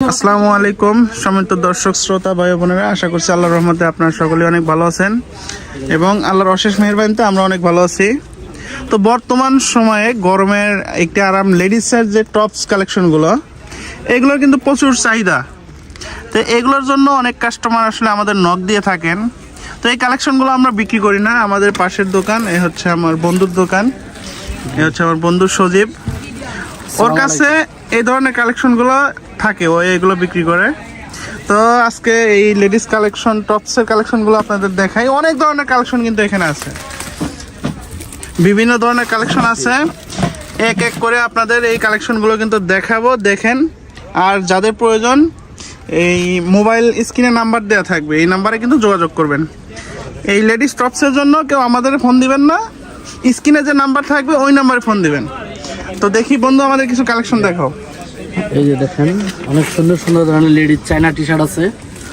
আসসালামু আলাইকুম সম্মানিত দর্শক শ্রোতা ভাই বোনেরা, আশা করছি আল্লাহর রহমতে আপনারা সকলে অনেক ভালো আছেন এবং আল্লাহর অশেষ মেহেরবানিতে আমরা অনেক ভালো আছি। তো বর্তমান সময়ে গরমের একটি আরাম লেডিসের যে টপস কালেকশনগুলো, এগুলোর কিন্তু প্রচুর চাহিদা। তো এগুলোর জন্য অনেক কাস্টমার আসলে আমাদের নক দিয়ে থাকেন। তো এই কালেকশনগুলো আমরা বিক্রি করি না, আমাদের পাশের দোকান, এ হচ্ছে আমার বন্ধুর দোকান, এ হচ্ছে আমার বন্ধু সজীব, ওর কাছে এই ধরনের কালেকশনগুলো থাকে, ও এগুলো বিক্রি করে। তো আজকে এই লেডিস কালেকশন টপসের কালেকশনগুলো আপনাদের দেখাই। অনেক ধরনের কালেকশন কিন্তু এখানে আছে, বিভিন্ন ধরনের কালেকশন আছে। এক এক করে আপনাদের এই কালেকশনগুলো কিন্তু দেখাবো, দেখেন। আর যাদের প্রয়োজন এই মোবাইল স্ক্রিনে নাম্বার দেওয়া থাকবে, এই নাম্বারে কিন্তু যোগাযোগ করবেন। এই লেডিস টপসের জন্য কেউ আমাদের ফোন দিবেন না, স্ক্রিনে যে নাম্বার থাকবে ওই নাম্বারে ফোন দিবেন। তো দেখি বন্ধু, আমাদের কিছু কালেকশন দেখাও। এই যে দেখেন, অনেক সুন্দর সুন্দর ধরনের লেডিস চায়না টি শার্ট আছে।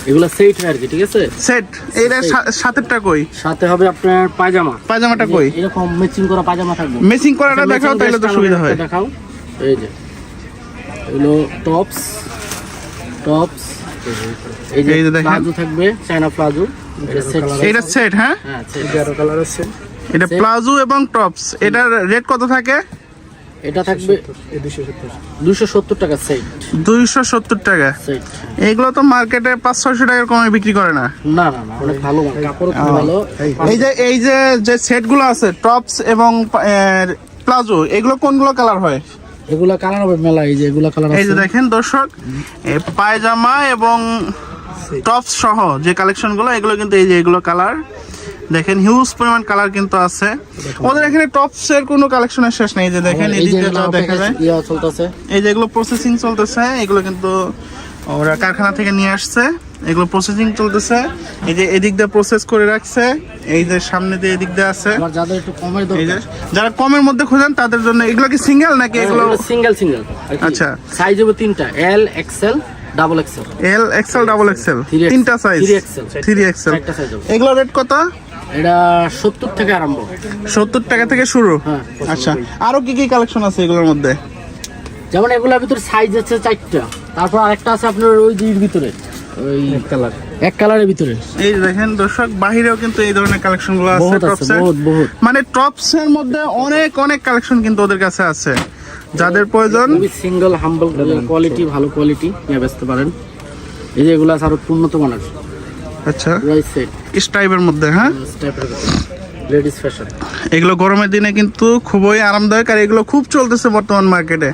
এগুলো সেট হয় আর কি, ঠিক আছে? সেট। এইটা সাতেরটা কই? সাথে হবে আপনার পায়জামা। পায়জামাটা কই? এরকম ম্যাচিং করা পায়জামা থাকবে। ম্যাচিং করাটা দেখাও, তাহলে তো সুবিধা হয়। দেখাও। এই যে এগুলো টপস। এই যে দেখেন, প্লাজো থাকবে, চায়না প্লাজো। এটা সেট। হ্যাঁ, এটা কালার আছে। এটা প্লাজো এবং টপস। এটার রেট কত থাকে? এটা থাকবে 270 টাকা সেট। 270 টাকা সেট। এগুলো তো মার্কেটে 500-600 টাকার কমে বিক্রি করে না। না না না, অনেক ভালো মাল, কাপড় খুব ভালো। এই যে সেটগুলো আছে টপস এবং প্লাজো, এগুলো কোনগুলো কালার হয়? এগুলা কালার হবে মেলা। এই যে এগুলা কালার আছে। এই যে দেখেন দর্শক, পায়জামা এবং টপস সহ যে কালেকশনগুলো, এগুলো কিন্তু এই যে এগুলো কালার দেখেন, হিউজ পরিমাণ কালার কিন্তু আছে ওদের এখানে। টপস এর কোনো কালেকশনের শেষ নেই। যে দেখেন এদিকে দেখা যায়, এই যে এগুলো প্রসেসিং চলতেছে, এগুলো কিন্তু ওরা কারখানা থেকে নিয়ে আসছে, এগুলো প্রসেসিং চলতেছে। এই যে এদিক দিয়ে প্রসেস করে রাখছে, এই যে সামনে দিয়ে এদিক দিয়ে আছে। যাদের একটু কমের এই যে দরকার, যারা কমের মধ্যে খোঁজেন তাদের জন্য। এগুলো কি সিঙ্গেল নাকি? এগুলো সিঙ্গেল। আচ্ছা, সাইজ হবে তিনটা, L XL double XL. L XL double XL, তিনটা সাইজ। 3XL। এগুলো রেট কত? এটা 70 থেকে আরম্ভ। 70 টাকা থেকে শুরু। হ্যাঁ। আচ্ছা, আরো কি কি কালেকশন আছে এগুলোর মধ্যে? যেমন এগুলোর ভিতরে সাইজ আছে 4টা, তারপর আরেকটা আছে আপনার ওই দির ভিতরে, ওই এক কালারের ভিতরে। এই যে দেখেন দর্শক, বাহিরেও কিন্তু এই ধরনের কালেকশন গুলো আছে টপসের। বহুত মানে টপসের মধ্যে অনেক অনেক কালেকশন কিন্তু ওদের কাছে আছে। যাদের প্রয়োজন সিঙ্গেল হাম্বল কোয়ালিটি, ভালো কোয়ালিটি নিয়ে বেচতে পারেন। এই যে এগুলো আছে আরো উন্নত মানের। আচ্ছা, রাইট সেট স্টাইপের মধ্যে। হ্যাঁ, লেডিস ফ্যাশন। এগুলো গরমের দিনে কিন্তু খুবই আরামদায়ক, আর এগুলো খুব চলতেছে বর্তমান মার্কেটে।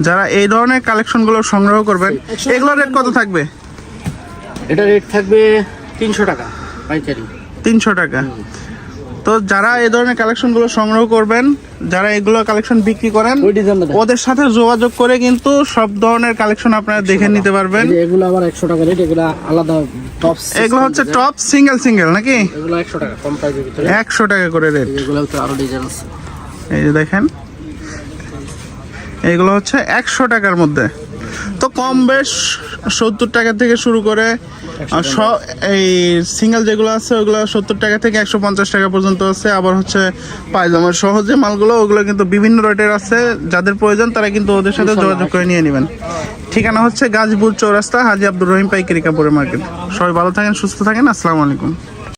যারা এই ধরনের কালেকশন গুলো সংগ্রহ করবেন, এগুলোর রেট কত থাকবে? এটা রেট থাকবে 300 টাকা পাইকারি। 300 টাকা। তো যারা এই ধরনের কালেকশন গুলো সংগ্রহ করবেন, যারা এগুলো কালেকশন বিক্রি করেন, ওদের সাথে যোগাযোগ করে কিন্তু সব ধরনের কালেকশন আপনারা দেখে নিতে পারবেন। এগুলো আবার 100 টাকা রেট, এগুলো আলাদা টপস। এগুলো হচ্ছে টপ সিঙ্গেল নাকি? এগুলো 100 টাকা কম প্রাইসের ভিতরে, 100 টাকা করে রেট। এগুলো তো আরো ডিজাইন আছে। এই যে দেখেন, এগুলো হচ্ছে 100 টাকার মধ্যে। তো কম বেশ 70 টাকা থেকে শুরু করে এই সিঙ্গেল যেগুলো আছে ওগুলো 70 টাকা থেকে 150 টাকা পর্যন্ত আছে। আবার হচ্ছে পায়জামার সহজে মালগুলো, ওগুলো কিন্তু বিভিন্ন রেটের আছে। যাদের প্রয়োজন তারা কিন্তু ওদের সাথে যোগাযোগ করে নিয়ে নেবেন। ঠিকানা হচ্ছে গাজীপুর চৌরাস্তা, হাজী আব্দুর রহিম পাইকারি কাপড়ের মার্কেট। সবাই ভালো থাকেন, সুস্থ থাকেন। আসসালামু আলাইকুম।